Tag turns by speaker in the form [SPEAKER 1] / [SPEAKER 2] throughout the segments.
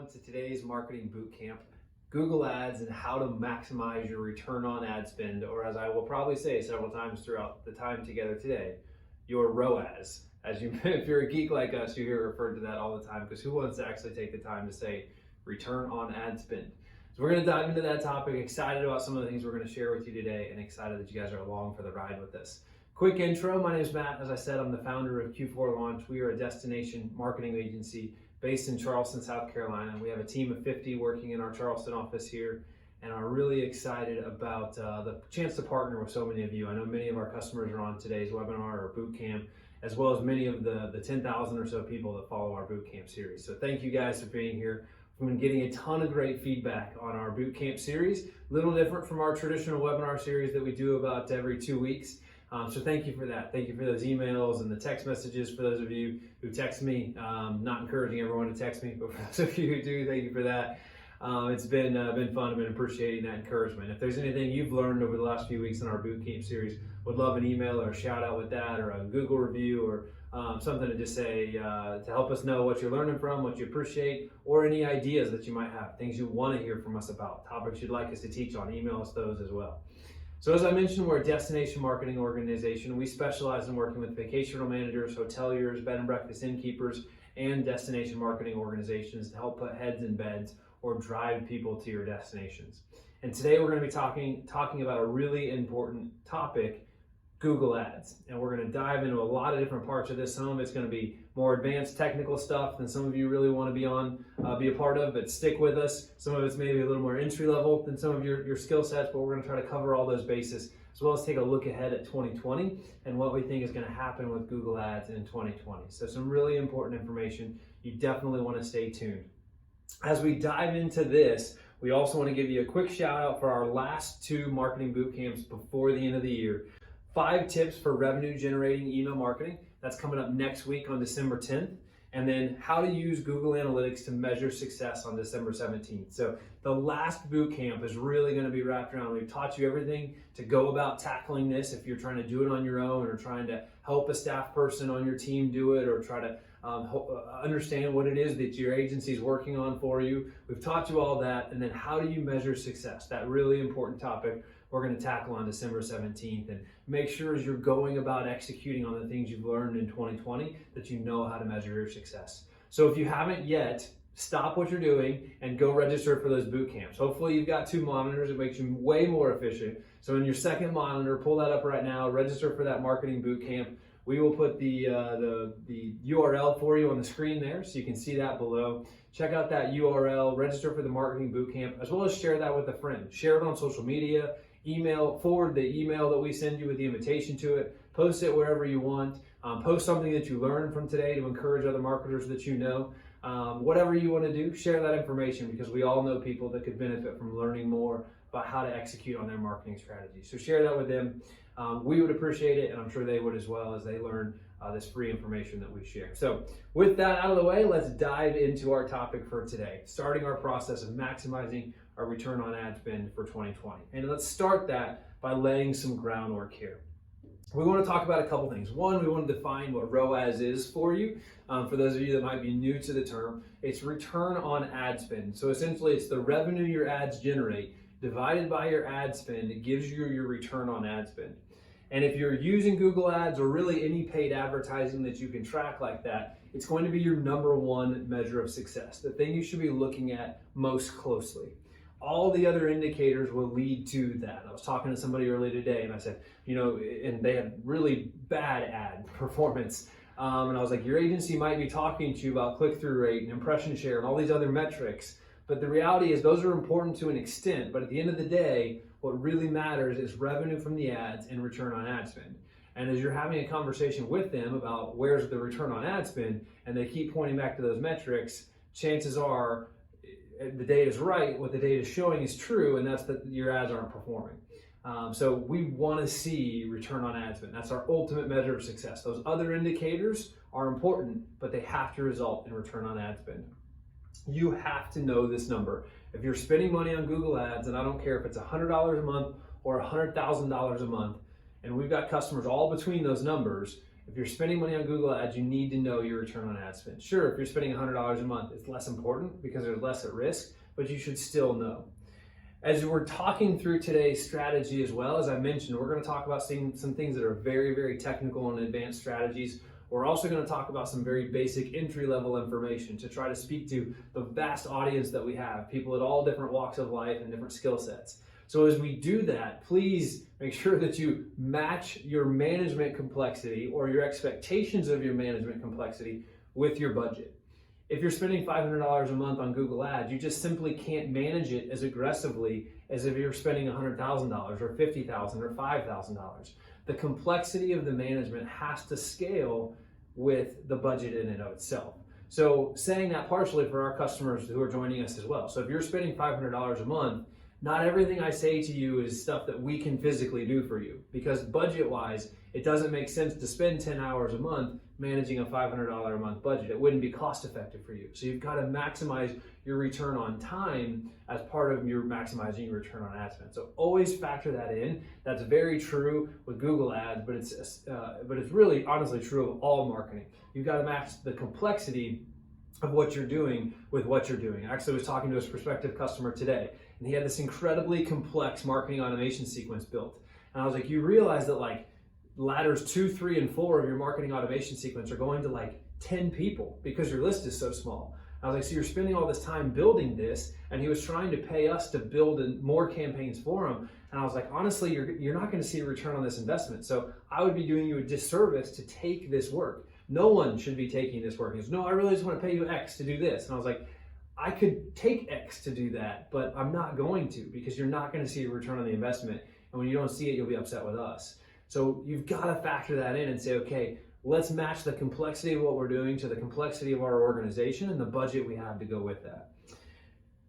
[SPEAKER 1] everyone to today's marketing bootcamp, Google Ads and how to maximize your return on ad spend, or as I will probably say several times throughout the time together today, your ROAS. If you're a geek like us, you hear referred to that all the time, because who wants to actually take the time to say return on ad spend? So we're going to dive into that topic. Excited about some of the things we're going to share with you today, and excited that you guys are along for the ride with us. Quick intro, my name is Matt. As I said, I'm the founder of Q4Launch. We are a destination marketing agency based in Charleston, South Carolina. We have a team of 50 working in our Charleston office here, and are really excited about the chance to partner with so many of you. I know many of our customers are on today's webinar or bootcamp, as well as many of the 10,000 or so people that follow our bootcamp series. So thank you guys for being here. We've been getting a ton of great feedback on our bootcamp series, a little different from our traditional webinar series that we do about every 2 weeks. So thank you for that. Thank you for those emails and the text messages for those of you who text me. Not encouraging everyone to text me, but for those of you who do, thank you for that. It's been fun. I've been appreciating that encouragement. If there's anything you've learned over the last few weeks in our bootcamp series, would love an email or a shout out with that, or a Google review, or something to just say to help us know what you're learning from, what you appreciate, or any ideas that you might have, things you want to hear from us about, topics you'd like us to teach on. Email us those as well. So as I mentioned, we're a destination marketing organization. We specialize in working with vacation rental managers, hoteliers, bed and breakfast innkeepers, and destination marketing organizations to help put heads in beds or drive people to your destinations. And today we're going to be talking about a really important topic, Google Ads. And we're going to dive into a lot of different parts of this. Some of it's going to be more advanced technical stuff than some of you really want to be a part of, but stick with us. Some of it's maybe a little more entry level than some of your skill sets, but we're going to try to cover all those bases, as well as take a look ahead at 2020 and what we think is going to happen with Google Ads in 2020. So some really important information. You definitely want to stay tuned. As we dive into this, we also want to give you a quick shout out for our last 2 marketing boot camps before the end of the year. 5 tips for revenue generating email marketing. That's coming up next week on December 10th. And then how to use Google Analytics to measure success on December 17th. So the last boot camp is really going to be wrapped around. We've taught you everything to go about tackling this if you're trying to do it on your own, or trying to help a staff person on your team do it, or try to understand what it is that your agency is working on for you. We've taught you all that. And then how do you measure success? That really important topic we're going to tackle on December 17th, and make sure as you're going about executing on the things you've learned in 2020 that you know how to measure your success. So if you haven't yet, stop what you're doing and go register for those boot camps. Hopefully you've got 2 monitors. It makes you way more efficient. So in your second monitor, pull that up right now, register for that marketing boot camp. We will put the URL for you on the screen there, so you can see that below. Check out that URL, register for the marketing bootcamp, as well as share that with a friend. Share it on social media, forward the email that we send you with the invitation to it, post it wherever you want, post something that you learned from today to encourage other marketers that you know. Whatever you want to do, share that information, because we all know people that could benefit from learning more about how to execute on their marketing strategy. So share that with them. We would appreciate it, and I'm sure they would as well, as they learn this free information that we share. So with that out of the way, let's dive into our topic for today, starting our process of maximizing our return on ad spend for 2020. And let's start that by laying some groundwork here. We want to talk about a couple things. One, we want to define what ROAS is for you. For those of you that might be new to the term, it's return on ad spend. So essentially, it's the revenue your ads generate divided by your ad spend. It gives you your return on ad spend. And if you're using Google Ads, or really any paid advertising that you can track like that, it's going to be your &1 measure of success, the thing you should be looking at most closely. All the other indicators will lead to that. I was talking to somebody earlier today, and I said, and they had really bad ad performance. And I was like, your agency might be talking to you about click-through rate and impression share and all these other metrics. But the reality is those are important to an extent. But at the end of the day, what really matters is revenue from the ads and return on ad spend. And as you're having a conversation with them about where's the return on ad spend, and they keep pointing back to those metrics, chances are the data is right, what the data is showing is true, and that's that your ads aren't performing. So we want to see return on ad spend. That's our ultimate measure of success. Those other indicators are important, but they have to result in return on ad spend. You have to know this number. If you're spending money on Google Ads, and I don't care if it's $100 a month or $100,000 a month, and we've got customers all between those numbers, If you're spending money on Google Ads, you need to know your return on ad spend. Sure, if you're spending $100 a month, it's less important because there's less at risk, but you should still know. As we're talking through today's strategy as well, as I mentioned, we're going to talk about some things that are very, very technical and advanced strategies. We're also going to talk about some very basic entry-level information to try to speak to the vast audience that we have, people at all different walks of life and different skill sets. So as we do that, please make sure that you match your management complexity or your expectations of your management complexity with your budget. If you're spending $500 a month on Google Ads, you just simply can't manage it as aggressively as if you're spending $100,000 or $50,000 or $5,000. The complexity of the management has to scale with the budget in and of itself. So saying that partially for our customers who are joining us as well. So if you're spending $500 a month, not everything I say to you is stuff that we can physically do for you, because budget-wise, it doesn't make sense to spend 10 hours a month managing a $500 a month budget. It wouldn't be cost-effective for you. So you've got to maximize your return on time as part of your maximizing your return on ad spend. So always factor that in. That's very true with Google Ads, but it's really honestly true of all marketing. You've got to match the complexity of what you're doing with what you're doing. Actually, I was talking to a prospective customer today, and he had this incredibly complex marketing automation sequence built. And I was like, you realize that like ladders 2, 3, and 4 of your marketing automation sequence are going to like 10 people because your list is so small. I was like, so you're spending all this time building this, and he was trying to pay us to build more campaigns for him. And I was like, honestly, you're not going to see a return on this investment. So I would be doing you a disservice to take this work. No one should be taking this work. He goes, no, I really just want to pay you X to do this. And I was like, I could take X to do that, but I'm not going to, because you're not going to see a return on the investment. And when you don't see it, you'll be upset with us. So you've got to factor that in and say, okay, let's match the complexity of what we're doing to the complexity of our organization and the budget we have to go with that.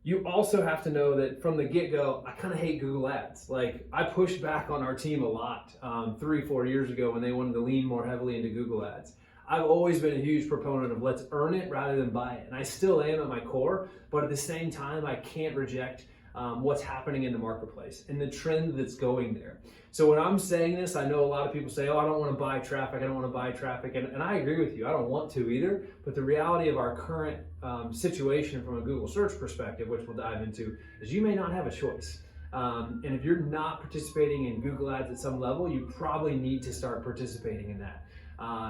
[SPEAKER 1] You also have to know that from the get-go, I kind of hate Google Ads. Like, I pushed back on our team a lot 3-4 years ago when they wanted to lean more heavily into Google Ads. I've always been a huge proponent of let's earn it rather than buy it. And I still am at my core, but at the same time, I can't reject what's happening in the marketplace and the trend that's going there. So when I'm saying this, I know a lot of people say, oh, I don't want to buy traffic. I don't want to buy traffic. And I agree with you. I don't want to either. But the reality of our current situation from a Google search perspective, which we'll dive into, is you may not have a choice. And if you're not participating in Google Ads at some level, you probably need to start participating in that.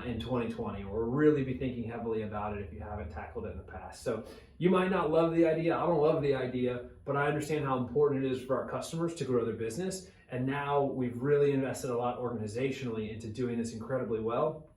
[SPEAKER 1] In 2020, or really be thinking heavily about it if you haven't tackled it in the past. So you might not love the idea. I don't love the idea, but I understand how important it is for our customers to grow their business. And now we've really invested a lot organizationally into doing this incredibly well.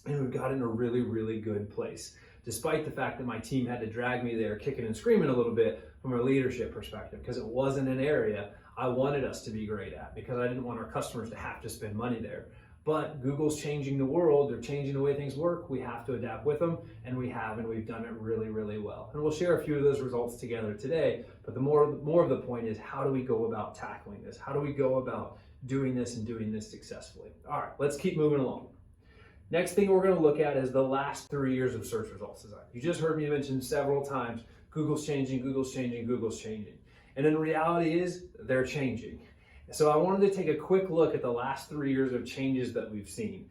[SPEAKER 1] And we've got in a really, really good place, despite the fact that my team had to drag me there kicking and screaming a little bit from a leadership perspective, because it wasn't an area I wanted us to be great at, because I didn't want our customers to have to spend money there. But Google's changing the world, they're changing the way things work. We have to adapt with them, and we have, and we've done it really, really well. And we'll share a few of those results together today, but the more of the point is, how do we go about tackling this? How do we go about doing this and doing this successfully? All right, let's keep moving along. Next thing we're gonna look at is the last 3 years of search results design. You just heard me mention several times, Google's changing, Google's changing, Google's changing. And in reality is, they're changing. So I wanted to take a quick look at the last 3 years of changes that we've seen.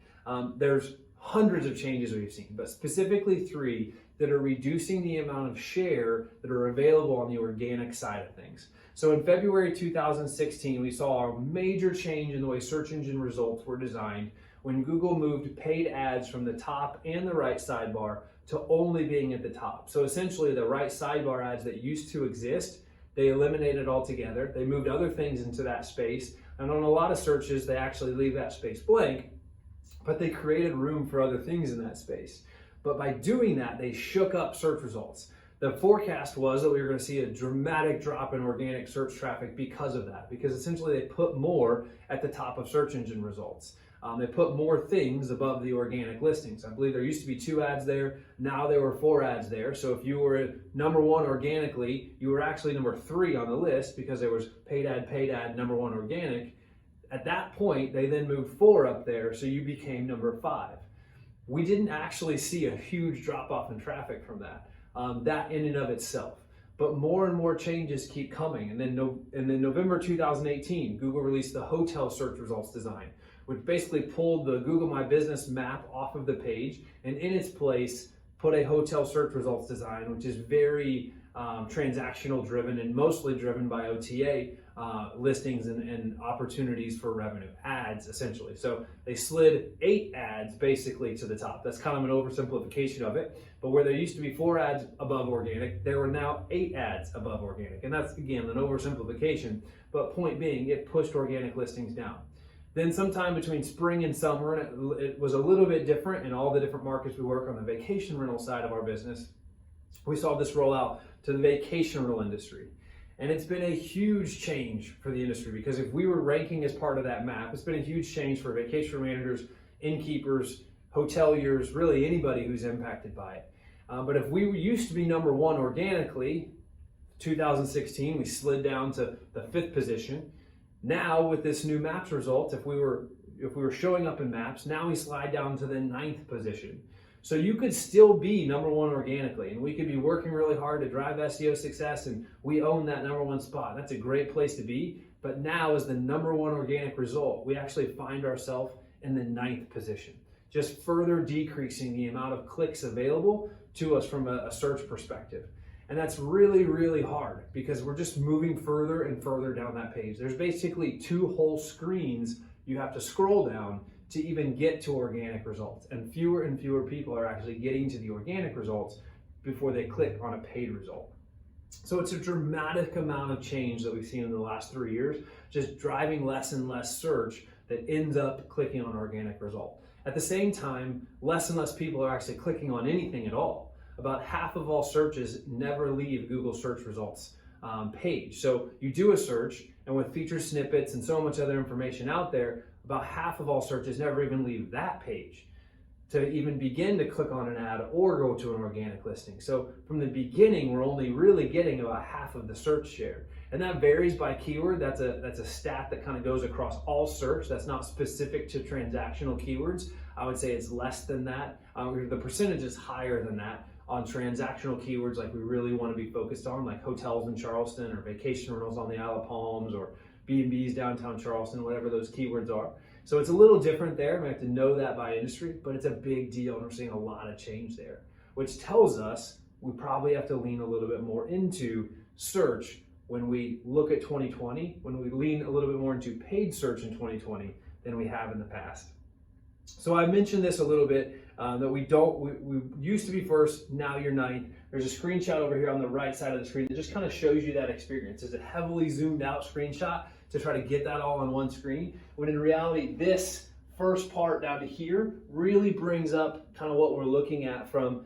[SPEAKER 1] There's hundreds of changes we've seen, but specifically 3 that are reducing the amount of share that are available on the organic side of things. So in February 2016, we saw a major change in the way search engine results were designed when Google moved paid ads from the top and the right sidebar to only being at the top. So essentially the right sidebar ads that used to exist, they eliminated altogether. They moved other things into that space. And on a lot of searches, they actually leave that space blank, but they created room for other things in that space. But by doing that, they shook up search results. The forecast was that we were going to see a dramatic drop in organic search traffic because of that, because essentially they put more at the top of search engine results. They put more things above the organic listings. I believe there used to be 2 ads there. Now there were 4 ads there. So if you were number 1 organically, you were actually number 3 on the list because there was paid ad, number 1 organic. At that point, they then moved 4 up there, so you became number 5. We didn't actually see a huge drop off in traffic from that, that in and of itself. But more and more changes keep coming. And then November 2018, Google released the hotel search results design, which basically pulled the Google My Business map off of the page and in its place put a hotel search results design, which is very transactional driven and mostly driven by OTA listings and opportunities for revenue, ads essentially. So they slid 8 ads basically to the top. That's kind of an oversimplification of it, but where there used to be 4 ads above organic, there were now 8 ads above organic. And that's again an oversimplification, but point being, it pushed organic listings down. Then sometime between spring and summer, and it was a little bit different in all the different markets we work on the vacation rental side of our business, we saw this roll out to the vacation rental industry. And it's been a huge change for the industry, because if we were ranking as part of that map, it's been a huge change for vacation managers, innkeepers, hoteliers, really anybody who's impacted by it. But if we used to be number 1 organically, 2016, we slid down to the 5th position. Now with this new maps result, if we were showing up in maps, now we slide down to the 9th position. So you could still be number 1 organically, and we could be working really hard to drive SEO success, and we own that number 1 spot. That's a great place to be. But now as the number 1 organic result, we actually find ourselves in the 9th position, just further decreasing the amount of clicks available to us from a search perspective. And that's really, really hard, because we're just moving further and further down that page. There's basically 2 whole screens you have to scroll down to even get to organic results. And fewer people are actually getting to the organic results before they click on a paid result. So it's a dramatic amount of change that we've seen in the last 3 years, just driving less and less search that ends up clicking on organic result. At the same time, less and less people are actually clicking on anything at all. About half of all searches never leave Google search results page. So you do a search, and with feature snippets and so much other information out there, about half of all searches never even leave that page to even begin to click on an ad or go to an organic listing. So from the beginning, we're only really getting about half of the search share. And that varies by keyword. That's a stat that kind of goes across all search. That's not specific to transactional keywords. I would say it's less than that. The percentage is higher than that on transactional keywords like we really want to be focused on, like hotels in Charleston or vacation rentals on the Isle of Palms or B&Bs downtown Charleston, whatever those keywords are. So it's a little different there. We have to know that by industry, but it's a big deal, and we're seeing a lot of change there, which tells us we probably have to lean a little bit more into search when we look at 2020, when we lean a little bit more into paid search in 2020 than we have in the past. So I mentioned this a little bit, that we used to be first, now you're 9th. There's a screenshot over here on the right side of the screen that just kind of shows you that experience. It's a heavily zoomed out screenshot to try to get that all on one screen, when in reality, this first part down to here really brings up kind of what we're looking at from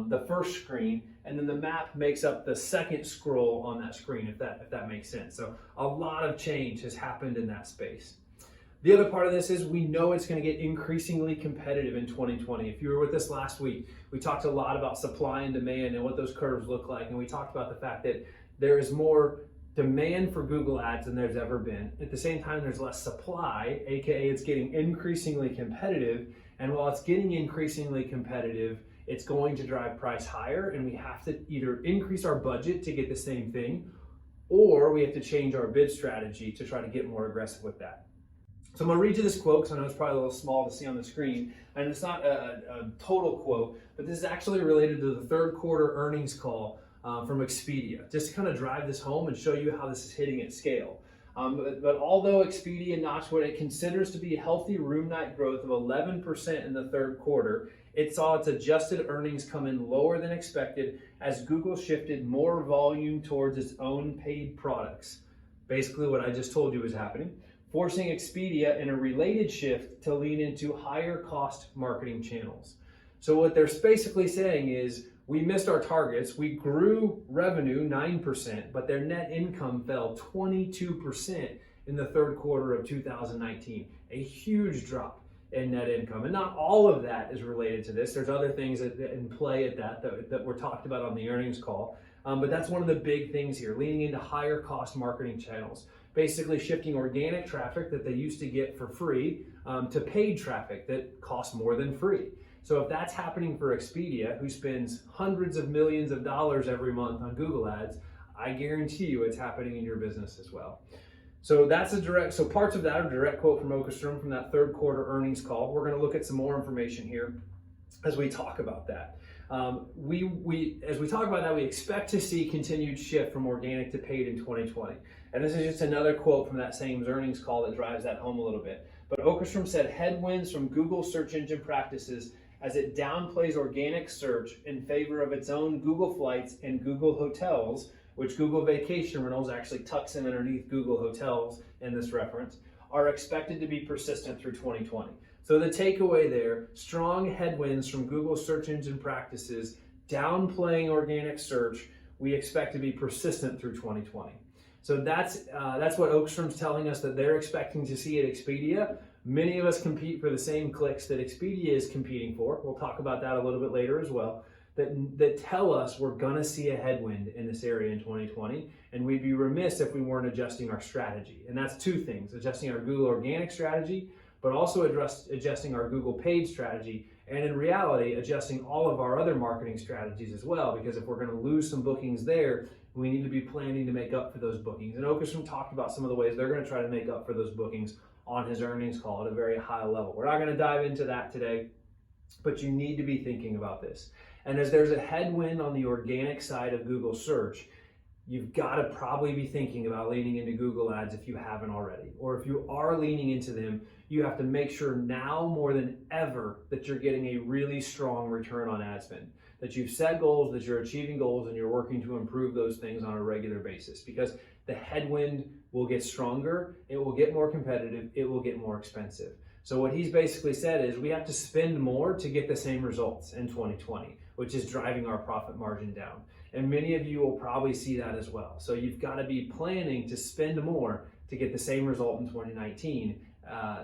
[SPEAKER 1] the first screen, and then the map makes up the second scroll on that screen, if that makes sense. So a lot of change has happened in that space. The other part of this is we know it's going to get increasingly competitive in 2020. If you were with us last week, we talked a lot about supply and demand and what those curves look like. And we talked about the fact that there is more demand for Google Ads than there's ever been. At the same time, there's less supply, aka it's getting increasingly competitive. And while it's getting increasingly competitive, it's going to drive price higher, and we have to either increase our budget to get the same thing, or we have to change our bid strategy to try to get more aggressive with that. So I'm gonna read you this quote, because I know it's probably a little small to see on the screen, and it's not a total quote, but this is actually related to the third quarter earnings call from Expedia, just to kind of drive this home and show you how this is hitting at scale. But although Expedia notched what it considers to be a healthy room night growth of 11% in the third quarter, it saw its adjusted earnings come in lower than expected as Google shifted more volume towards its own paid products. Basically what I just told you was happening, forcing Expedia in a related shift to lean into higher cost marketing channels. So what they're basically saying is, we missed our targets. We grew revenue 9%, but their net income fell 22% in the third quarter of 2019. A huge drop in net income. And not all of that is related to this. There's other things in play at that were talked about on the earnings call. But that's one of the big things here, leaning into higher cost marketing channels. Basically shifting organic traffic that they used to get for free to paid traffic that costs more than free. So if that's happening for Expedia, who spends hundreds of millions of dollars every month on Google Ads, I guarantee you it's happening in your business as well. So that's so parts of that are direct quote from Åkerström from that third quarter earnings call. We're going to look at some more information here as we talk about that. As we talk about that, we expect to see continued shift from organic to paid in 2020. And this is just another quote from that same earnings call that drives that home a little bit. But Åkerström said headwinds from Google search engine practices as it downplays organic search in favor of its own Google Flights and Google Hotels, which Google Vacation Rentals actually tucks in underneath Google Hotels in this reference, are expected to be persistent through 2020. So the takeaway there, strong headwinds from Google search engine practices, downplaying organic search, we expect to be persistent through 2020. So that's what Åkerström's telling us that they're expecting to see at Expedia. Many of us compete for the same clicks that Expedia is competing for. We'll talk about that a little bit later as well. That tell us we're gonna see a headwind in this area in 2020, and we'd be remiss if we weren't adjusting our strategy. And that's two things, adjusting our Google organic strategy, but also adjusting our Google paid strategy, and in reality, adjusting all of our other marketing strategies as well, because if we're gonna lose some bookings there, we need to be planning to make up for those bookings. And Åkerström talked about some of the ways they're gonna try to make up for those bookings on his earnings call at a very high level. We're not gonna dive into that today, but you need to be thinking about this. And as there's a headwind on the organic side of Google search, you've got to probably be thinking about leaning into Google Ads if you haven't already. Or if you are leaning into them, you have to make sure now more than ever that you're getting a really strong return on ad spend, that you've set goals, that you're achieving goals, and you're working to improve those things on a regular basis, because the headwind will get stronger, it will get more competitive, it will get more expensive. So what he's basically said is we have to spend more to get the same results in 2020, which is driving our profit margin down. And many of you will probably see that as well. So you've got to be planning to spend more to get the same result in 2019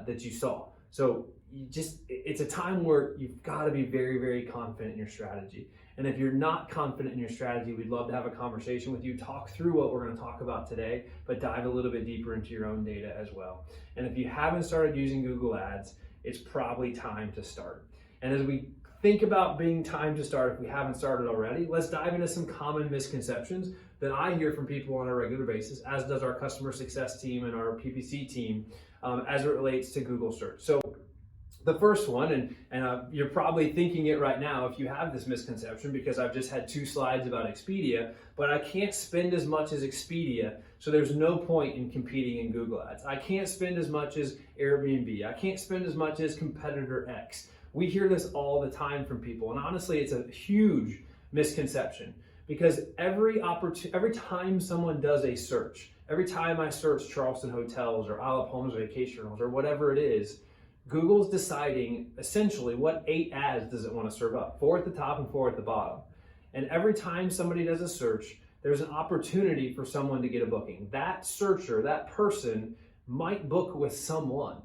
[SPEAKER 1] that you saw. So it's a time where you've got to be very, very confident in your strategy. And if you're not confident in your strategy, we'd love to have a conversation with you, talk through what we're going to talk about today, but dive a little bit deeper into your own data as well. And if you haven't started using Google Ads, it's probably time to start. And as we think about being time to start, if we haven't started already, let's dive into some common misconceptions that I hear from people on a regular basis, as does our customer success team and our PPC team, as it relates to Google search. So the first one, and you're probably thinking it right now if you have this misconception, because I've just had 2 slides about Expedia, but I can't spend as much as Expedia, so there's no point in competing in Google Ads. I can't spend as much as Airbnb. I can't spend as much as competitor X. We hear this all the time from people, and honestly, it's a huge misconception, because every time someone does a search, every time I search Charleston hotels or Isle of Palms vacation rentals or whatever it is, Google's deciding essentially what 8 ads does it want to serve up, 4 at the top and 4 at the bottom. And every time somebody does a search, there's an opportunity for someone to get a booking. That searcher, that person might book with someone.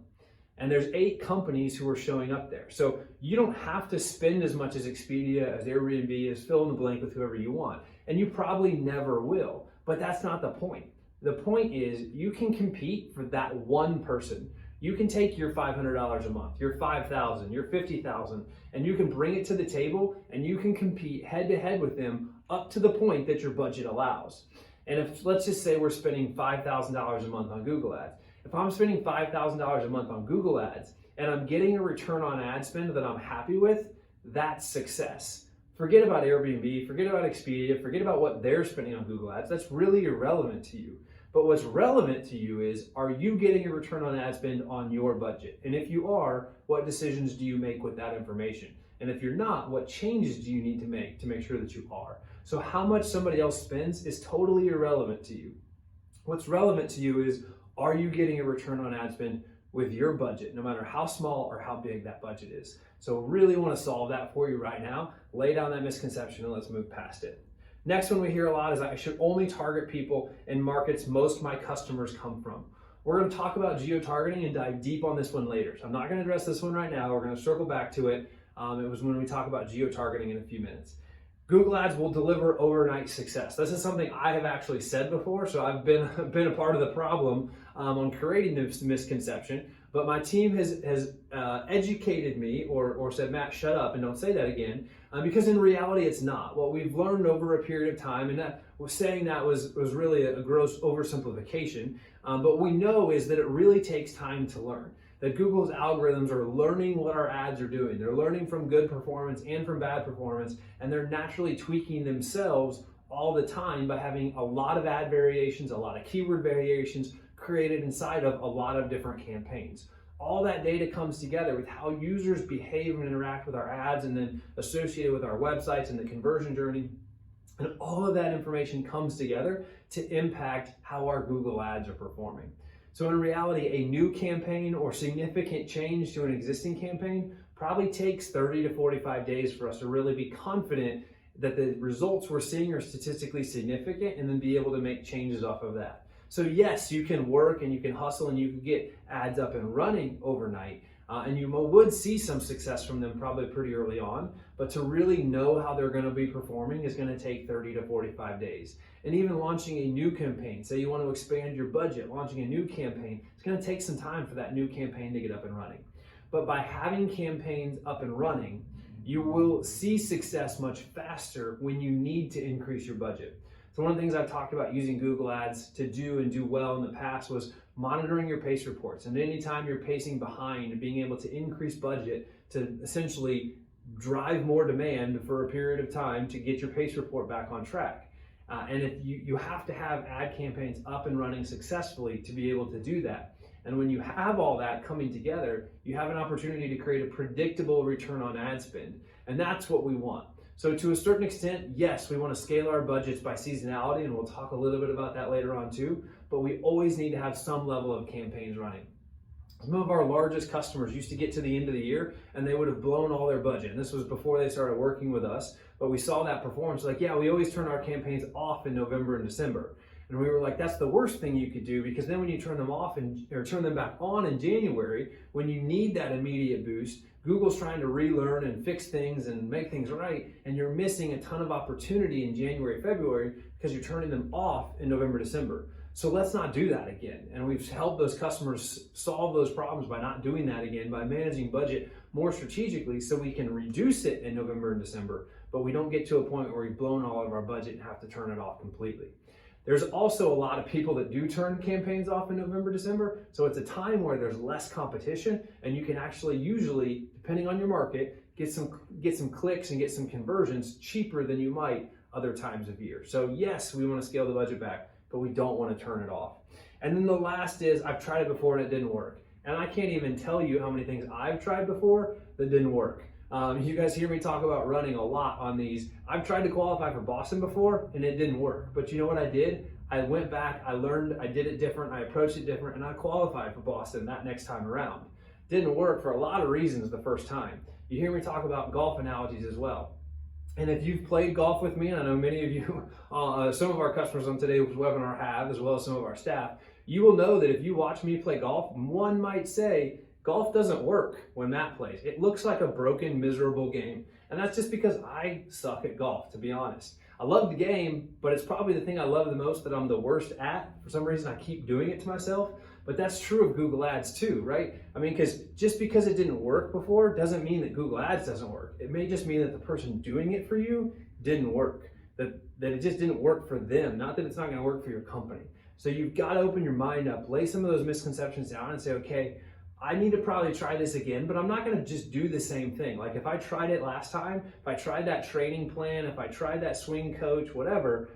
[SPEAKER 1] And there's 8 companies who are showing up there. So you don't have to spend as much as Expedia, as Airbnb, as fill in the blank with whoever you want. And you probably never will, but that's not the point. The point is you can compete for that one person. You can take your $500 a month, your $5,000, your $50,000, and you can bring it to the table and you can compete head to head with them up to the point that your budget allows. And if, let's just say we're spending $5,000 a month on Google Ads. If I'm spending $5,000 a month on Google Ads and I'm getting a return on ad spend that I'm happy with, that's success. Forget about Airbnb, forget about Expedia, forget about what they're spending on Google Ads. That's really irrelevant to you. But what's relevant to you is, are you getting a return on ad spend on your budget? And if you are, what decisions do you make with that information? And if you're not, what changes do you need to make sure that you are? So how much somebody else spends is totally irrelevant to you. What's relevant to you is, are you getting a return on ad spend with your budget, no matter how small or how big that budget is? So really want to solve that for you right now. Lay down that misconception and let's move past it. Next one we hear a lot is I should only target people in markets most of my customers come from. We're going to talk about geo-targeting and dive deep on this one later. So I'm not going to address this one right now. We're going to circle back to it. It was when we talk about geo-targeting in a few minutes. Google Ads will deliver overnight success. This is something I have actually said before, so I've been a part of the problem on creating this misconception. But my team has educated me or said, Matt, shut up and don't say that again, because in reality it's not. What we've learned over a period of time, and that saying that was really a gross oversimplification. But what we know is that it really takes time to learn. That Google's algorithms are learning what our ads are doing. They're learning from good performance and from bad performance, and they're naturally tweaking themselves all the time by having a lot of ad variations, a lot of keyword variations created inside of a lot of different campaigns. All that data comes together with how users behave and interact with our ads, and then associated with our websites and the conversion journey. And all of that information comes together to impact how our Google ads are performing. So in reality, a new campaign or significant change to an existing campaign probably takes 30 to 45 days for us to really be confident that the results we're seeing are statistically significant, and then be able to make changes off of that. So yes, you can work and you can hustle and you can get ads up and running overnight, and you would see some success from them probably pretty early on, but to really know how they're going to be performing is going to take 30 to 45 days. And even launching a new campaign, say you want to expand your budget, launching a new campaign, it's going to take some time for that new campaign to get up and running. But by having campaigns up and running, you will see success much faster when you need to increase your budget. So one of the things I've talked about using Google Ads to do and do well in the past was monitoring your pace reports. And anytime you're pacing behind, being able to increase budget to essentially drive more demand for a period of time to get your pace report back on track. And if you have to have ad campaigns up and running successfully to be able to do that. And when you have all that coming together, you have an opportunity to create a predictable return on ad spend. And that's what we want. So to a certain extent, yes, we want to scale our budgets by seasonality, and we'll talk a little bit about that later on too, but we always need to have some level of campaigns running. Some of our largest customers used to get to the end of the year and they would have blown all their budget. And this was before they started working with us, but we saw that performance. Like, yeah, we always turn our campaigns off in November and December. And we were like, that's the worst thing you could do, because then when you turn them off or turn them back on in January, when you need that immediate boost, Google's trying to relearn and fix things and make things right, and you're missing a ton of opportunity in January, February, because you're turning them off in November, December. So let's not do that again. And we've helped those customers solve those problems by not doing that again, by managing budget more strategically so we can reduce it in November and December, but we don't get to a point where we've blown all of our budget and have to turn it off completely. There's also a lot of people that do turn campaigns off in November, December, so it's a time where there's less competition, and you can actually usually, depending on your market, get some clicks and get some conversions cheaper than you might other times of year. So yes, we want to scale the budget back, but we don't want to turn it off. And then the last is, I've tried it before and it didn't work. And I can't even tell you how many things I've tried before that didn't work. You guys hear me talk about running a lot on these. I've tried to qualify for Boston before and it didn't work. But you know what I did? I went back, I learned, I did it different, I approached it different, and I qualified for Boston that next time around. Didn't work for a lot of reasons the first time. You hear me talk about golf analogies as well. And if you've played golf with me, and I know many of you, some of our customers on today's webinar have, as well as some of our staff, you will know that if you watch me play golf, one might say, golf doesn't work when Matt plays. It looks like a broken, miserable game. And that's just because I suck at golf, to be honest. I love the game, but it's probably the thing I love the most that I'm the worst at. For some reason, I keep doing it to myself. But that's true of Google Ads too, right? I mean, because just because it didn't work before doesn't mean that Google Ads doesn't work. It may just mean that the person doing it for you didn't work, that it just didn't work for them, not that it's not gonna work for your company. So you've got to open your mind up, lay some of those misconceptions down and say, okay, I need to probably try this again, but I'm not gonna just do the same thing. Like if I tried it last time, if I tried that training plan, if I tried that swing coach, whatever,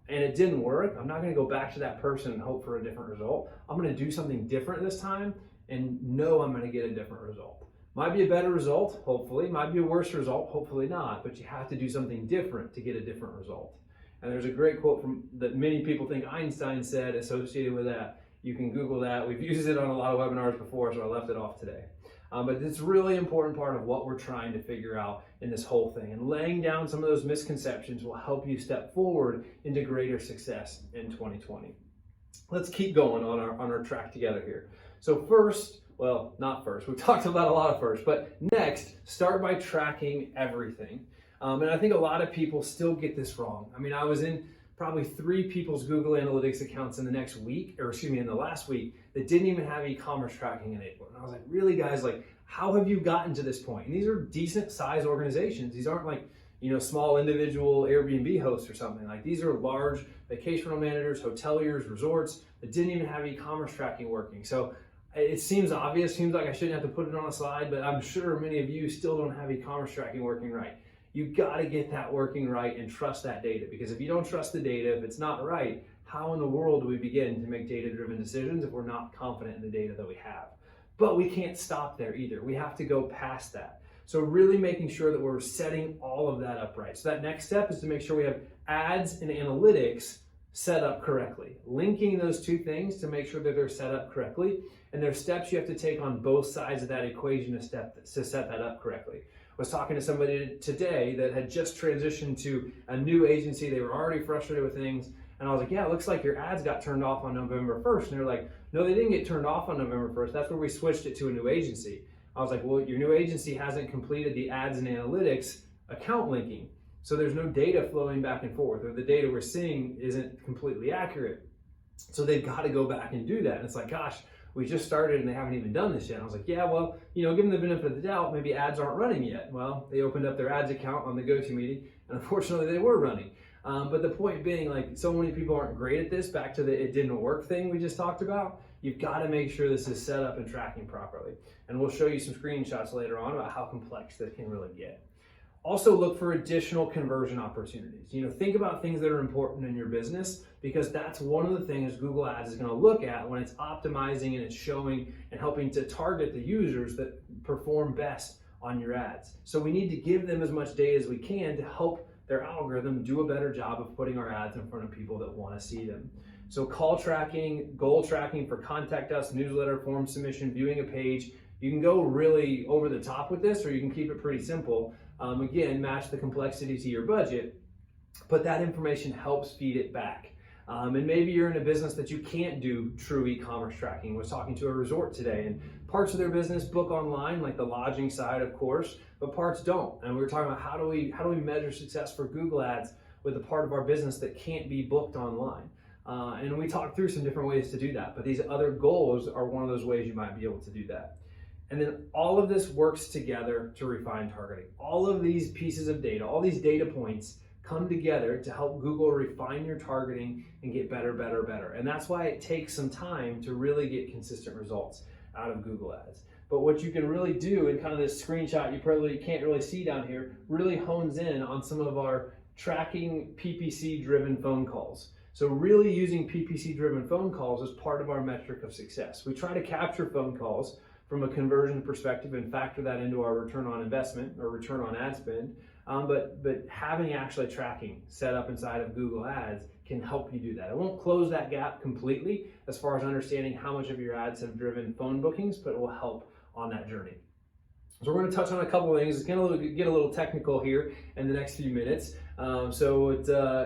[SPEAKER 1] and it didn't work, I'm not gonna go back to that person and hope for a different result. I'm gonna do something different this time and know I'm gonna get a different result. Might be a better result, hopefully. Might be a worse result, hopefully not, but you have to do something different to get a different result. And there's a great quote that many people think Einstein said associated with that. You can Google that. We've used it on a lot of webinars before, so I left it off today. But it's a really important part of what we're trying to figure out in this whole thing. And laying down some of those misconceptions will help you step forward into greater success in 2020. Let's keep going on our track together here. So first, well, not first. We've talked about a lot of first, but next, start by tracking everything. And I think a lot of people still get this wrong. I mean, I was in probably 3 people's Google Analytics accounts in the last week that didn't even have e-commerce tracking enabled. And I was like, really guys, like, how have you gotten to this point? And these are decent sized organizations. These aren't like, small individual Airbnb hosts or something. Like these are large vacation rental managers, hoteliers, resorts that didn't even have e-commerce tracking working. So it seems obvious, seems like I shouldn't have to put it on a slide, but I'm sure many of you still don't have e-commerce tracking working right. You've got to get that working right and trust that data, because if you don't trust the data, if it's not right, how in the world do we begin to make data-driven decisions if we're not confident in the data that we have? But we can't stop there either. We have to go past that. So really making sure that we're setting all of that up right. So that next step is to make sure we have ads and analytics set up correctly. Linking those two things to make sure that they're set up correctly. And there's steps you have to take on both sides of that equation to set that up correctly. I was talking to somebody today that had just transitioned to a new agency. They were already frustrated with things. And I was like, yeah, it looks like your ads got turned off on November 1st. And they're like, no, they didn't get turned off on November 1st. That's where we switched it to a new agency. I was like, well, your new agency hasn't completed the ads and analytics account linking. So there's no data flowing back and forth, or the data we're seeing isn't completely accurate. So they've got to go back and do that. And it's like, gosh, we just started and they haven't even done this yet. And I was like, yeah, well, give them the benefit of the doubt, maybe ads aren't running yet. Well, they opened up their ads account on the GoToMeeting, and unfortunately they were running. But the point being, like, so many people aren't great at this, back to the it didn't work thing we just talked about. You've got to make sure this is set up and tracking properly. And we'll show you some screenshots later on about how complex this can really get. Also look for additional conversion opportunities. Think about things that are important in your business, because that's one of the things Google Ads is going to look at when it's optimizing and it's showing and helping to target the users that perform best on your ads. So we need to give them as much data as we can to help their algorithm do a better job of putting our ads in front of people that want to see them. So call tracking, goal tracking for contact us, newsletter, form submission, viewing a page. You can go really over the top with this, or you can keep it pretty simple. Again, match the complexity to your budget, but that information helps feed it back. And maybe you're in a business that you can't do true e-commerce tracking. I was talking to a resort today, and parts of their business book online, like the lodging side, of course, but parts don't. And we were talking about how do we measure success for Google Ads with a part of our business that can't be booked online. And we talked through some different ways to do that, but these other goals are one of those ways you might be able to do that. And then all of this works together to refine targeting. All of these pieces of data, all these data points come together to help Google refine your targeting and get better, better, better. And that's why it takes some time to really get consistent results out of Google Ads. But what you can really do, in kind of this screenshot you probably can't really see down here, really hones in on some of our tracking PPC-driven phone calls. So really using PPC-driven phone calls as part of our metric of success. We try to capture phone calls from a conversion perspective and factor that into our return on investment or return on ad spend. But having actually tracking set up inside of Google Ads can help you do that. It won't close that gap completely as far as understanding how much of your ads have driven phone bookings, but it will help on that journey. So we're going to touch on a couple of things. It's going to get a little technical here in the next few minutes. So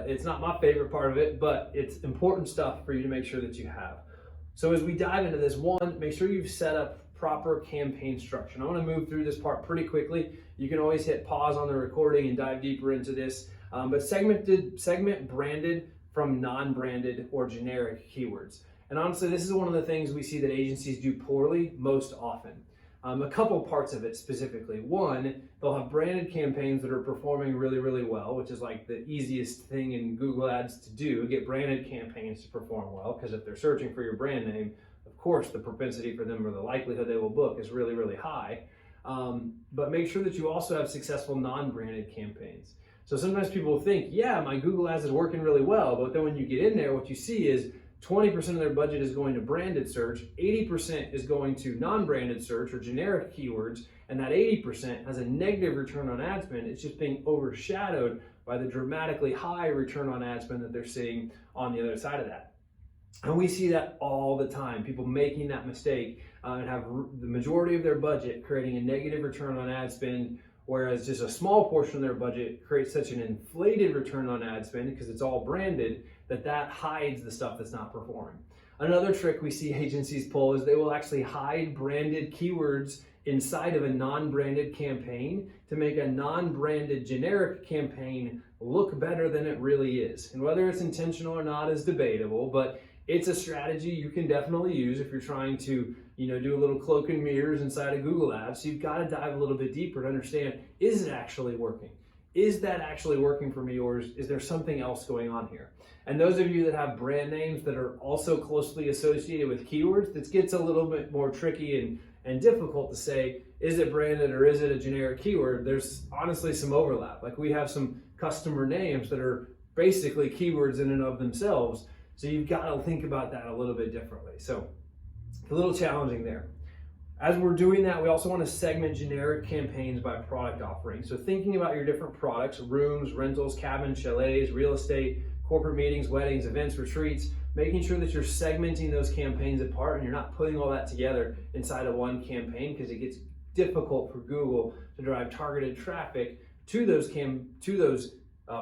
[SPEAKER 1] it's not my favorite part of it, but it's important stuff for you to make sure that you have. So as we dive into this, one, make sure you've set up proper campaign structure. And I want to move through this part pretty quickly. You can always hit pause on the recording and dive deeper into this. But segment branded from non-branded or generic keywords. And honestly, this is one of the things we see that agencies do poorly most often. A couple parts of it specifically. One, they'll have branded campaigns that are performing really, really well, which is like the easiest thing in Google Ads to do, get branded campaigns to perform well, because if they're searching for your brand name, of course, the propensity for them or the likelihood they will book is really, really high. But make sure that you also have successful non-branded campaigns. So sometimes people think, yeah, my Google Ads is working really well, but then when you get in there, what you see is 20% of their budget is going to branded search, 80% is going to non-branded search or generic keywords, and that 80% has a negative return on ad spend. It's just being overshadowed by the dramatically high return on ad spend that they're seeing on the other side of that. And we see that all the time, people making that mistake and have the majority of their budget creating a negative return on ad spend, whereas just a small portion of their budget creates such an inflated return on ad spend because it's all branded that hides the stuff that's not performing. Another trick we see agencies pull is they will actually hide branded keywords inside of a non-branded campaign to make a non-branded generic campaign look better than it really is. And whether it's intentional or not is debatable, but it's a strategy you can definitely use if you're trying to, do a little cloak and mirrors inside of Google Ads. So you've got to dive a little bit deeper to understand, is it actually working? is that actually working for me, or is there something else going on here? And those of you that have brand names that are also closely associated with keywords, this gets a little bit more tricky and difficult to say, is it branded or is it a generic keyword? There's honestly some overlap. Like we have some customer names that are basically keywords in and of themselves. So you've got to think about that a little bit differently. So it's a little challenging there. As we're doing that, we also want to segment generic campaigns by product offering. So thinking about your different products, rooms, rentals, cabins, chalets, real estate, corporate meetings, weddings, events, retreats, making sure that you're segmenting those campaigns apart and you're not putting all that together inside of one campaign, because it gets difficult for Google to drive targeted traffic to those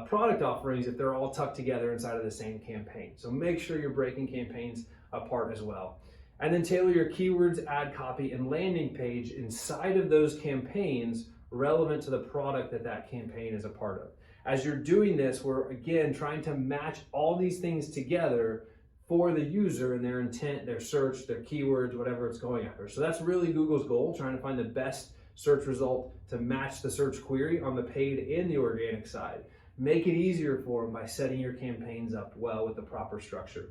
[SPEAKER 1] product offerings if they're all tucked together inside of the same campaign. So make sure you're breaking campaigns apart as well. And then tailor your keywords, ad copy, and landing page inside of those campaigns relevant to the product that campaign is a part of. As you're doing this, we're again trying to match all these things together for the user and their intent, their search, their keywords, whatever it's going after. So that's really Google's goal, trying to find the best search result to match the search query on the paid and the organic side. Make it easier for them by setting your campaigns up well with the proper structure.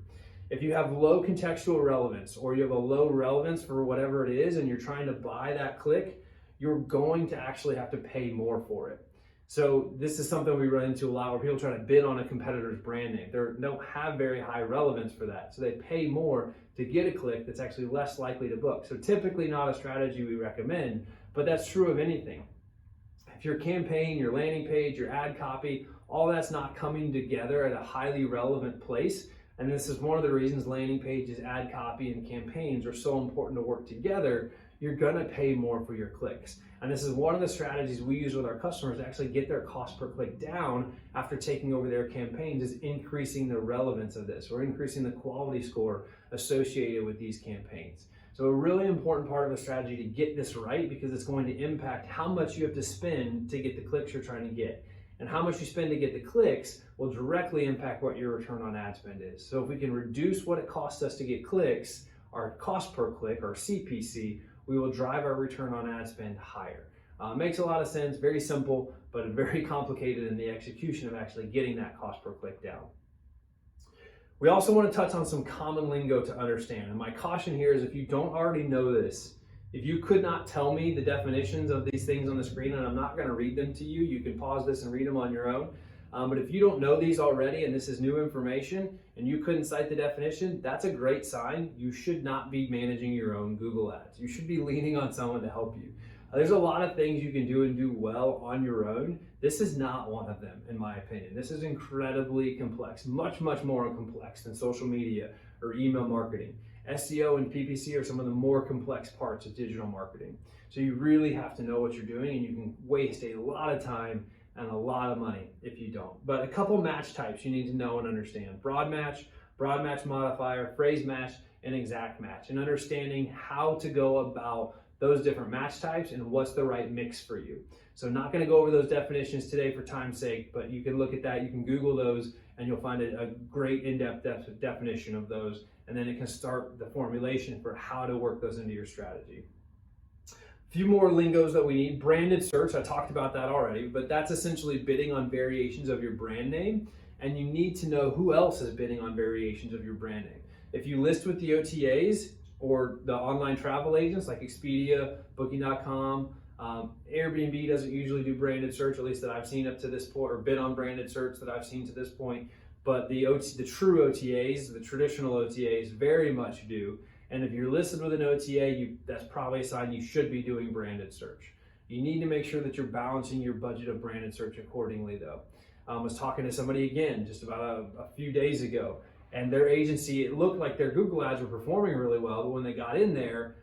[SPEAKER 1] If you have low contextual relevance, or you have a low relevance for whatever it is and you're trying to buy that click, you're going to actually have to pay more for it. So this is something we run into a lot, where people try to bid on a competitor's brand name. They don't have very high relevance for that. So they pay more to get a click that's actually less likely to book. So typically not a strategy we recommend, but that's true of anything. If your campaign, your landing page, your ad copy, all that's not coming together at a highly relevant place, and this is one of the reasons landing pages, ad copy, and campaigns are so important to work together, you're gonna pay more for your clicks. And this is one of the strategies we use with our customers to actually get their cost per click down after taking over their campaigns, is increasing the relevance of this, or increasing the quality score associated with these campaigns. So a really important part of a strategy to get this right, because it's going to impact how much you have to spend to get the clicks you're trying to get. And how much you spend to get the clicks will directly impact what your return on ad spend is. So if we can reduce what it costs us to get clicks, our cost per click, our CPC, we will drive our return on ad spend higher. Makes a lot of sense, very simple, but very complicated in the execution of actually getting that cost per click down. We also want to touch on some common lingo to understand. And my caution here is, if you don't already know this, if you could not tell me the definitions of these things on the screen, and I'm not going to read them to you, you can pause this and read them on your own. But if you don't know these already and this is new information and you couldn't cite the definition, that's a great sign. You should not be managing your own Google ads. You should be leaning on someone to help you. There's a lot of things you can do and do well on your own. This is not one of them, in my opinion. This is incredibly complex, much, much more complex than social media or email marketing. SEO and PPC are some of the more complex parts of digital marketing. So you really have to know what you're doing, and you can waste a lot of time and a lot of money if you don't. But a couple match types you need to know and understand: broad match modifier, phrase match, and exact match, and understanding how to go about those different match types and what's the right mix for you. So not going to go over those definitions today for time's sake, but you can look at that, you can Google those, and you'll find a great in-depth definition of those, and then it can start the formulation for how to work those into your strategy. A few more lingos that we need. Branded search, I talked about that already, but that's essentially bidding on variations of your brand name, and you need to know who else is bidding on variations of your brand name. If you list with the OTAs or the online travel agents like Expedia, Booking.com, Airbnb doesn't usually do branded search, at least that I've seen up to this point, or bid on branded search that I've seen to this point. But the true OTAs, the traditional OTAs, very much do. And if you're listed with an OTA, that's probably a sign you should be doing branded search. You need to make sure that you're balancing your budget of branded search accordingly, though. I was talking to somebody again just about a few days ago, and their agency, it looked like their Google ads were performing really well, but when they got in there,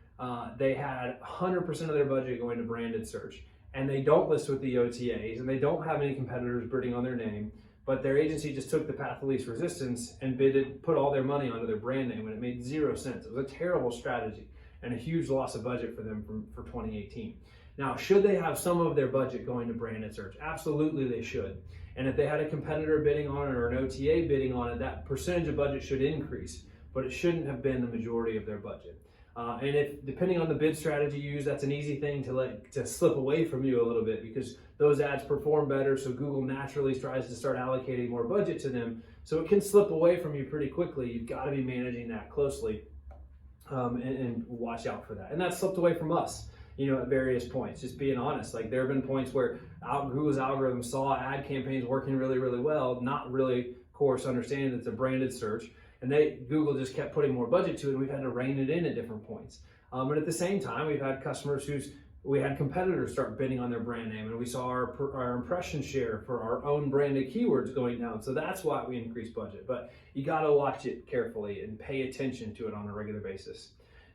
[SPEAKER 1] they had 100% of their budget going to branded search. And they don't list with the OTAs, and they don't have any competitors bidding on their name, but their agency just took the path of least resistance and put all their money onto their brand name, and it made 0 sense. It was a terrible strategy and a huge loss of budget for them for 2018. Now, should they have some of their budget going to branded search? Absolutely they should. And if they had a competitor bidding on it or an OTA bidding on it, that percentage of budget should increase, but it shouldn't have been the majority of their budget. And if depending on the bid strategy you use, that's an easy thing to slip away from you a little bit, because those ads perform better. So Google naturally tries to start allocating more budget to them. So it can slip away from you pretty quickly. You've got to be managing that closely, and watch out for that. And that slipped away from us, at various points. Just being honest, like there have been points where Google's algorithm saw ad campaigns working really, really well, not really, of course, understanding that it's a branded search. And Google just kept putting more budget to it, and we've had to rein it in at different points. And at the same time, we've had customers we had competitors start bidding on their brand name, and we saw our impression share for our own branded keywords going down. So that's why we increased budget. But you got to watch it carefully and pay attention to it on a regular basis.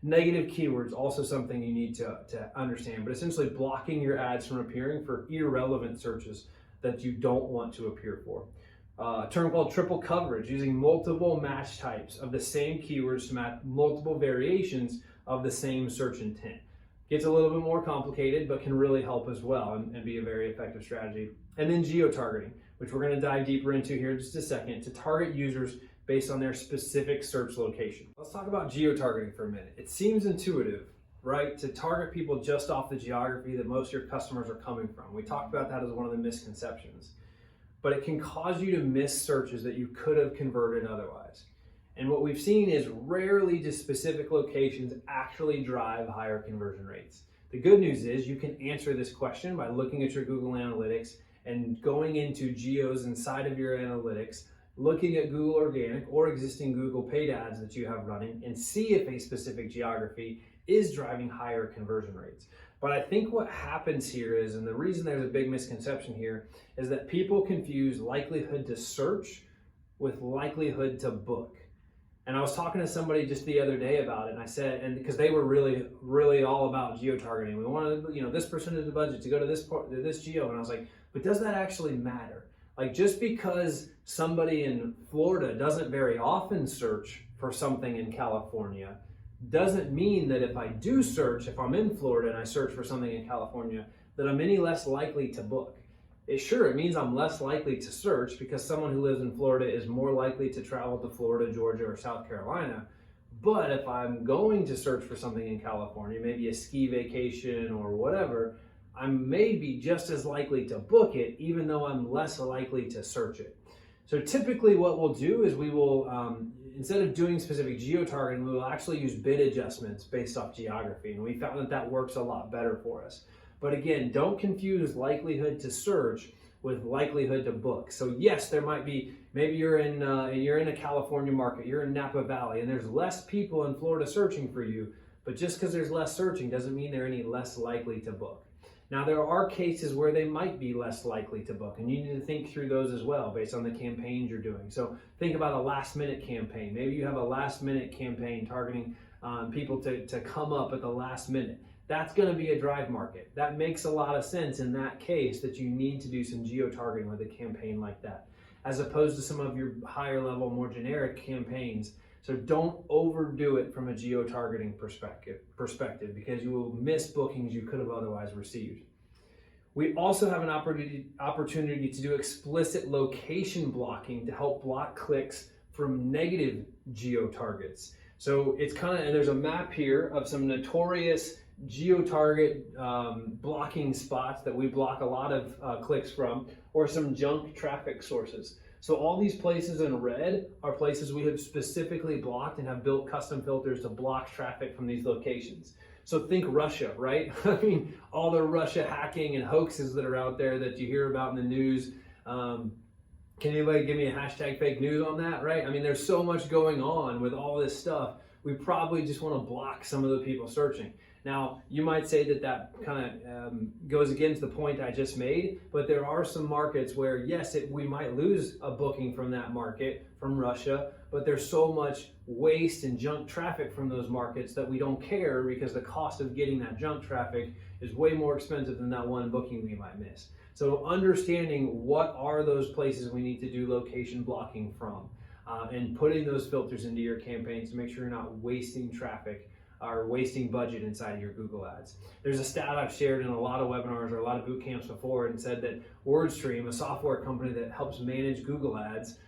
[SPEAKER 1] Negative keywords, also something you need to understand, but essentially blocking your ads from appearing for irrelevant searches that you don't want to appear for. A term called triple coverage, using multiple match types of the same keywords to match multiple variations of the same search intent. Gets a little bit more complicated, but can really help as well and be a very effective strategy. And then geo-targeting, which we're going to dive deeper into here in just a second, to target users based on their specific search location. Let's talk about geo-targeting for a minute. It seems intuitive, right, to target people just off the geography that most of your customers are coming from. We talked about that as one of the misconceptions. But it can cause you to miss searches that you could have converted otherwise. And what we've seen is rarely do specific locations actually drive higher conversion rates. The good news is you can answer this question by looking at your Google Analytics and going into geos inside of your analytics, looking at Google Organic or existing Google paid ads that you have running, and see if a specific geography is driving higher conversion rates. But I think what happens here is, and the reason there's a big misconception here, is that people confuse likelihood to search with likelihood to book. And I was talking to somebody just the other day about it, and I said, and because they were really, really all about geo-targeting. We wanted, this percentage of the budget to go to this geo. And I was like, but does that actually matter? Like, just because somebody in Florida doesn't very often search for something in California doesn't mean that if I do search, if I'm in Florida and I search for something in California, that I'm any less likely to book. It means I'm less likely to search because someone who lives in Florida is more likely to travel to Florida, Georgia, or South Carolina. But if I'm going to search for something in California, maybe a ski vacation or whatever, I may be just as likely to book it, even though I'm less likely to search it. So typically what we'll do is we will, instead of doing specific geo-targeting, we will actually use bid adjustments based off geography. And we found that works a lot better for us. But again, don't confuse likelihood to search with likelihood to book. So yes, there might be, maybe you're in a California market, you're in Napa Valley, and there's less people in Florida searching for you, but just because there's less searching doesn't mean they're any less likely to book. Now, there are cases where they might be less likely to book, and you need to think through those as well based on the campaigns you're doing. So think about a last-minute campaign. Maybe you have a last-minute campaign targeting people to come up at the last minute. That's going to be a drive market. That makes a lot of sense in that case, that you need to do some geo-targeting with a campaign like that, as opposed to some of your higher level, more generic campaigns. So don't overdo it from a geo-targeting perspective because you will miss bookings you could have otherwise received. We also have an opportunity to do explicit location blocking to help block clicks from negative geo-targets. So it's and there's a map here of some notorious geo-target blocking spots that we block a lot of clicks from, or some junk traffic sources. So all these places in red are places we have specifically blocked and have built custom filters to block traffic from these locations. So think Russia, right? I mean, all the Russia hacking and hoaxes that are out there that you hear about in the news. Can anybody give me a hashtag fake news on that, right? I mean, there's so much going on with all this stuff. We probably just want to block some of the people searching. Now, you might say that kind of goes against the point I just made, but there are some markets where, yes, we might lose a booking from that market, from Russia, but there's so much waste and junk traffic from those markets that we don't care because the cost of getting that junk traffic is way more expensive than that one booking we might miss. So understanding what are those places we need to do location blocking from, and putting those filters into your campaigns to make sure you're not wasting traffic or wasting budget inside of your Google ads. There's a stat I've shared in a lot of webinars or a lot of boot camps before, and said that WordStream, a software company that helps manage Google ads,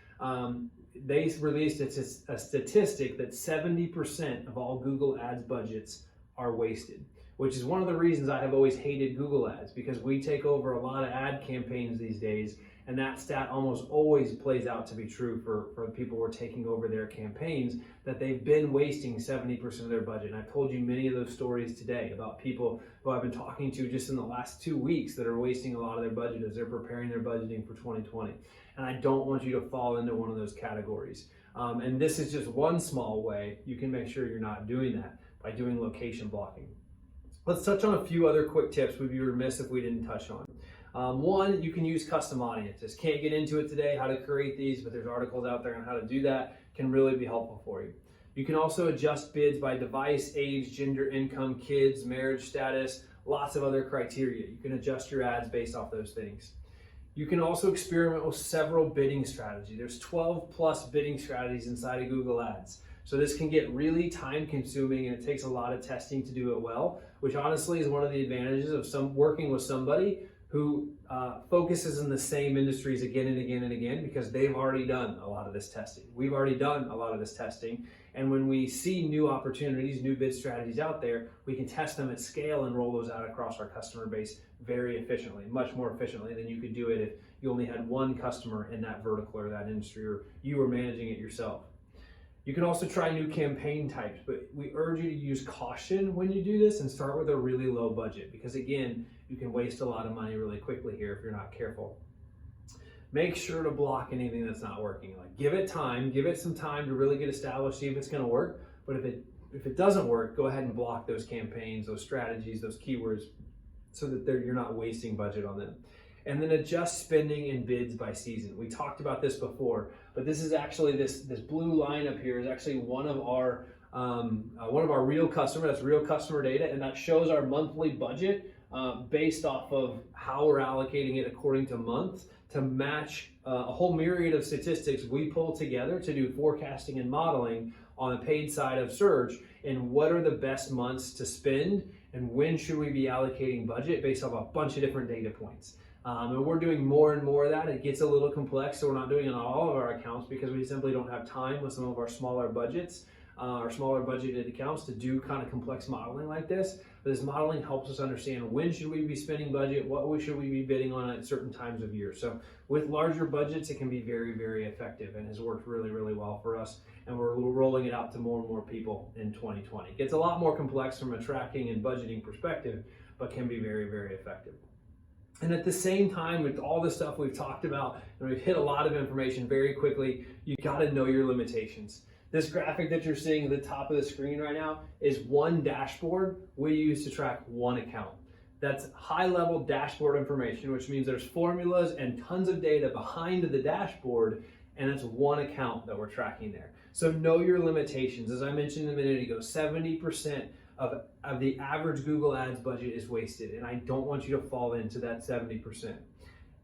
[SPEAKER 1] they released a statistic that 70% of all Google Ads budgets are wasted, which is one of the reasons I have always hated Google Ads, because we take over a lot of ad campaigns these days, and that stat almost always plays out to be true for the people who are taking over their campaigns, that they've been wasting 70% of their budget. And I've told you many of those stories today about people who I've been talking to just in the last 2 weeks that are wasting a lot of their budget as they're preparing their budgeting for 2020. And I don't want you to fall into one of those categories. And this is just one small way you can make sure you're not doing that, by doing location blocking. Let's touch on a few other quick tips we'd be remiss if we didn't touch on. One, you can use custom audiences. Can't get into it today, how to create these, but there's articles out there on how to do that. Can really be helpful for you. You can also adjust bids by device, age, gender, income, kids, marriage status, lots of other criteria. You can adjust your ads based off those things. You can also experiment with several bidding strategies. There's 12 plus bidding strategies inside of Google Ads. So this can get really time consuming, and it takes a lot of testing to do it well, which honestly is one of the advantages of working with somebody who focuses in the same industries again and again and again, because they've already done a lot of this testing. We've already done a lot of this testing. And when we see new opportunities, new bid strategies out there, we can test them at scale and roll those out across our customer base very efficiently, much more efficiently than you could do it if you only had one customer in that vertical or that industry, or you were managing it yourself. You can also try new campaign types, but we urge you to use caution when you do this and start with a really low budget, because again, you can waste a lot of money really quickly here if you're not careful. Make sure to block anything that's not working. Like, give it some time to really get established, see if it's going to work. But if it doesn't work, go ahead and block those campaigns, those strategies, those keywords, so that you're not wasting budget on them. And then adjust spending and bids by season. We talked about this before, but this is actually this blue line up here is actually one of our real customers. That's real customer data, and that shows our monthly budget based off of how we're allocating it according to month, to match a whole myriad of statistics we pull together to do forecasting and modeling on the paid side of search, and what are the best months to spend and when should we be allocating budget based off a bunch of different data points. And we're doing more and more of that. It gets a little complex, so we're not doing it on all of our accounts because we simply don't have time with some of our smaller budgets, our smaller budgeted accounts, to do kind of complex modeling like this. But this modeling helps us understand when should we be spending budget, what should we be bidding on at certain times of year. So with larger budgets, it can be very, very effective and has worked really, really well for us. And we're rolling it out to more and more people in 2020. It gets a lot more complex from a tracking and budgeting perspective, but can be very, very effective. And at the same time, with all the stuff we've talked about, and we've hit a lot of information very quickly, you got to know your limitations. This graphic that you're seeing at the top of the screen right now is one dashboard we use to track one account. That's high-level dashboard information, which means there's formulas and tons of data behind the dashboard, and it's one account that we're tracking there. So know your limitations. As I mentioned a minute ago, 70% of the average Google Ads budget is wasted, and I don't want you to fall into that 70%.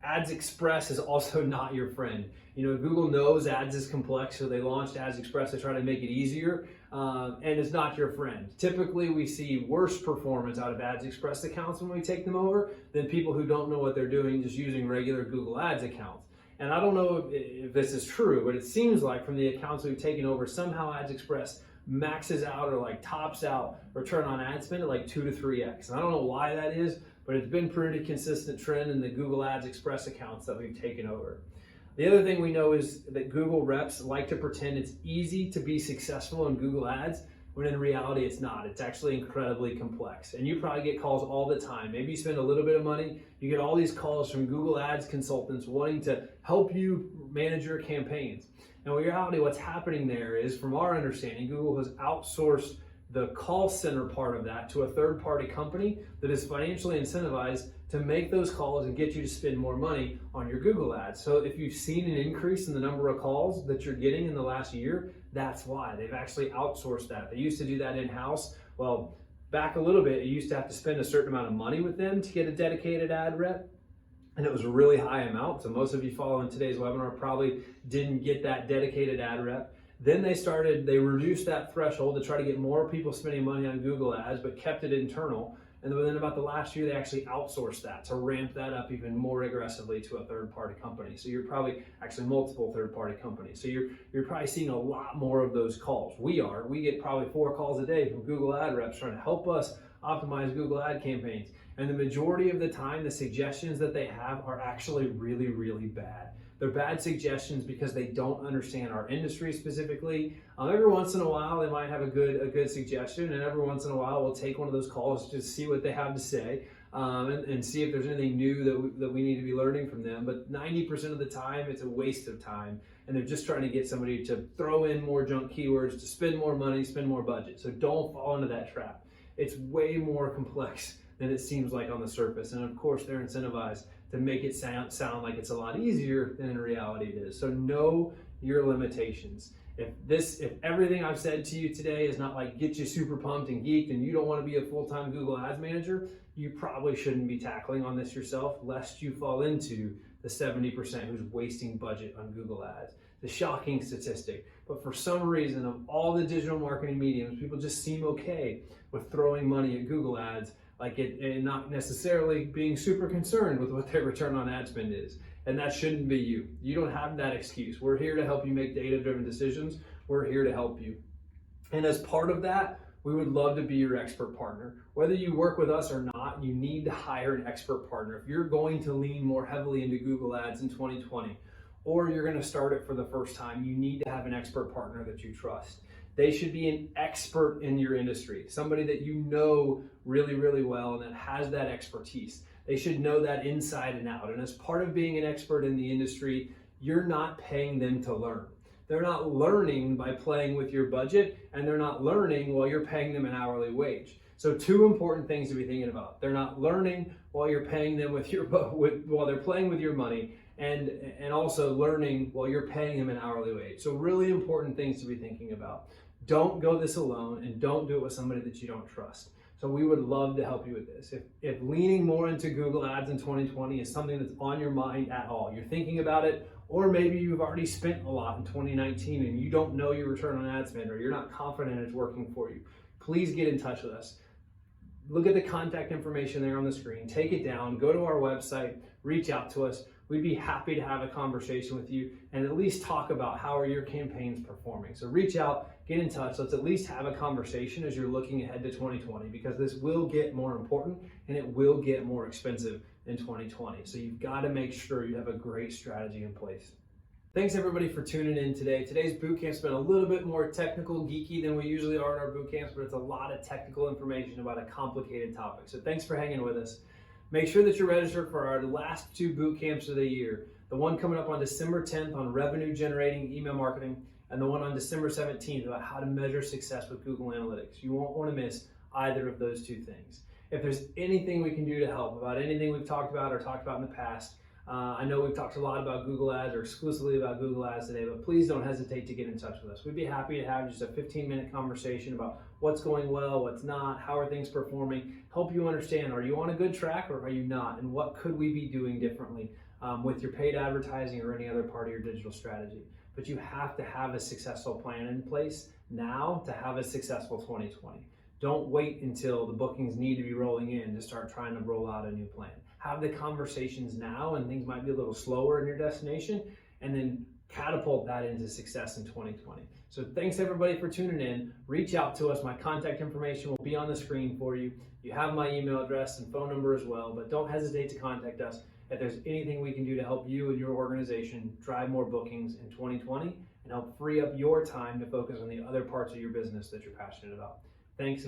[SPEAKER 1] Ads Express is also not your friend. You know, Google knows ads is complex, so they launched Ads Express to try to make it easier, and it's not your friend. Typically, we see worse performance out of Ads Express accounts when we take them over than people who don't know what they're doing, just using regular Google Ads accounts. And I don't know if this is true, but it seems like from the accounts we've taken over, somehow Ads Express maxes out or like tops out return on ad spend at like 2 to 3x. And I don't know why that is, but it's been pretty consistent trend in the Google Ads Express accounts that we've taken over. The other thing we know is that Google reps like to pretend it's easy to be successful in Google Ads, when in reality it's not. It's actually incredibly complex. And you probably get calls all the time. Maybe you spend a little bit of money, you get all these calls from Google Ads consultants wanting to help you manage your campaigns. Now, in reality, what's happening there is, from our understanding, Google has outsourced the call center part of that to a third-party company that is financially incentivized to make those calls and get you to spend more money on your Google Ads. So if you've seen an increase in the number of calls that you're getting in the last year, that's why. They've actually outsourced that. They used to do that in-house. Well, back a little bit, you used to have to spend a certain amount of money with them to get a dedicated ad rep. And it was a really high amount. So most of you following today's webinar probably didn't get that dedicated ad rep. Then they reduced that threshold to try to get more people spending money on Google Ads, but kept it internal. And then within about the last year, they actually outsourced that to ramp that up even more aggressively to a third-party company. So you're probably actually multiple third-party companies. So you're probably seeing a lot more of those calls. We get probably 4 calls a day from Google ad reps trying to help us optimize Google ad campaigns. And the majority of the time, the suggestions that they have are actually really, really bad. They're bad suggestions because they don't understand our industry specifically. Every once in a while, they might have a good suggestion, and every once in a while, we'll take one of those calls to see what they have to say and see if there's anything new that we need to be learning from them. But 90% of the time, it's a waste of time, and they're just trying to get somebody to throw in more junk keywords, to spend more money, spend more budget. So don't fall into that trap. It's way more complex than it seems like on the surface. And of course, they're incentivized to make it sound like it's a lot easier than in reality it is. So know your limitations. If everything I've said to you today is not like get you super pumped and geeked and you don't want to be a full-time Google Ads manager, you probably shouldn't be tackling on this yourself, lest you fall into the 70% who's wasting budget on Google Ads. The shocking statistic. But for some reason, of all the digital marketing mediums, people just seem okay with throwing money at Google Ads, like and not necessarily being super concerned with what their return on ad spend is. And that shouldn't be you. You don't have that excuse. We're here to help you make data-driven decisions. We're here to help you. And as part of that, we would love to be your expert partner. Whether you work with us or not, you need to hire an expert partner. If you're going to lean more heavily into Google Ads in 2020, or you're going to start it for the first time, you need to have an expert partner that you trust. They should be an expert in your industry, somebody that you know really, really well and that has that expertise. They should know that inside and out. And as part of being an expert in the industry, you're not paying them to learn. They're not learning by playing with your budget, and they're not learning while you're paying them an hourly wage. So 2 important things to be thinking about. They're not learning while you're paying them while they're playing with your money, and also learning while you're paying them an hourly wage. So really important things to be thinking about. Don't go this alone, and don't do it with somebody that you don't trust. So we would love to help you with this. If leaning more into Google Ads in 2020 is something that's on your mind at all, you're thinking about it, or maybe you've already spent a lot in 2019 and you don't know your return on ad spend, or you're not confident it's working for you, please get in touch with us. Look at the contact information there on the screen, take it down, go to our website, reach out to us. We'd be happy to have a conversation with you and at least talk about how are your campaigns performing. So reach out, get in touch. Let's at least have a conversation as you're looking ahead to 2020, because this will get more important and it will get more expensive in 2020. So you've got to make sure you have a great strategy in place. Thanks everybody for tuning in today. Today's bootcamp's been a little bit more technical, geeky than we usually are in our bootcamps, but it's a lot of technical information about a complicated topic. So thanks for hanging with us. Make sure that you're registered for our last 2 boot camps of the year. The one coming up on December 10th on revenue generating email marketing, and the one on December 17th about how to measure success with Google Analytics. You won't want to miss either of those 2 things. If there's anything we can do to help about anything we've talked about or talked about in the past, I know we've talked a lot about Google Ads or exclusively about Google Ads today, but please don't hesitate to get in touch with us. We'd be happy to have just a 15-minute conversation about what's going well, what's not, how are things performing, help you understand, are you on a good track or are you not, and what could we be doing differently with your paid advertising or any other part of your digital strategy. But you have to have a successful plan in place now to have a successful 2020. Don't wait until the bookings need to be rolling in to start trying to roll out a new plan. Have the conversations now, and things might be a little slower in your destination, and then catapult that into success in 2020. So thanks everybody for tuning in. Reach out to us. My contact information will be on the screen for you. You have my email address and phone number as well, but don't hesitate to contact us if there's anything we can do to help you and your organization drive more bookings in 2020 and help free up your time to focus on the other parts of your business that you're passionate about. Thanks.